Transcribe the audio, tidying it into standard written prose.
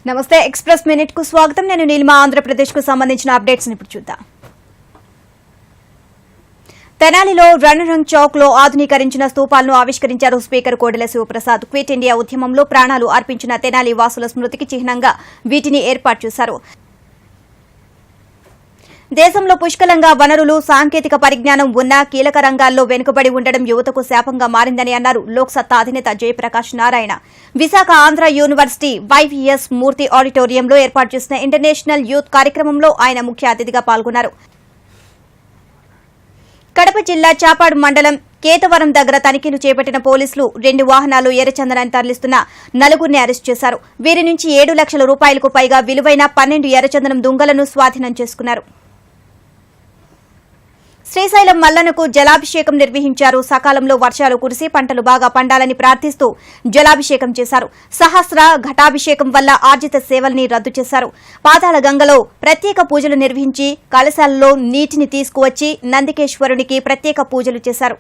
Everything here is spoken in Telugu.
నమస్తే ఎక్స్ప్రెస్ మినిట్ కు స్వాగతం. నేను నీలిమా. ఆంధ్రప్రదేశ్ కు సంబంధించిన అప్డేట్స్ ఇప్పుడు చూద్దాం. తెనాలిలో రణరంగ్ చౌక్ లో ఆధునీకరించిన స్తూపాలను ఆవిష్కరించారు speaker Kodela Sivaprasad. Quit India ఉద్యమంలో ప్రాణాలు అర్పించిన తెనాలి వాసుల స్మృతికి చిహ్నంగా వీటిని ఏర్పాటు చేశారు. దేశంలో పుష్కలంగా వనరులు, సాంకేతిక పరిజ్ఞానం ఉన్న కీలక రంగాల్లో వెనుకబడి ఉండడం యువతకు శాపంగా మారిందని అన్నారు లోక్ సత్తా అధినేత జయప్రకాష్ నారాయణ. విశాఖ ఆంధ్ర యూనివర్సిటీ వైవీఎస్ మూర్తి ఆడిటోరియంలో ఏర్పాటు చేసిన ఇంటర్నేషనల్ యూత్ కార్యక్రమంలో ఆయన ముఖ్య అతిథిగా పాల్గొన్నారు. కడప జిల్లా చాపాడు మండలం కేతవరం దగ్గర తనిఖీలు చేపట్టిన పోలీసులు 2 వాహనాలు ఎర్రచందనాన్ని తరలిస్తున్న 4గురిని అరెస్టు చేశారు. వీరి నుంచి 7 లక్షల రూపాయలకు పైగా విలువైన 12 ఎర్రచందనం దుంగలను స్వాధీనం చేసుకున్నారు. శ్రీశైలం మల్లన్నకు జలాభిషేకం నిర్వహించారు. సకాలంలో వర్షాలు కురిసి పంటలు బాగా పండాలని ప్రార్థిస్తూ జలాభిషేకం చేశారు. సహస్ర ఘటాభిషేకం వల్ల ఆర్జిత సేవల్ని రద్దు చేశారు. పాతాళ గంగలో ప్రత్యేక పూజలు నిర్వహించి కలశాలలో నీటిని తీసుకువచ్చి నందికేశ్వరునికి ప్రత్యేక పూజలు చేశారు.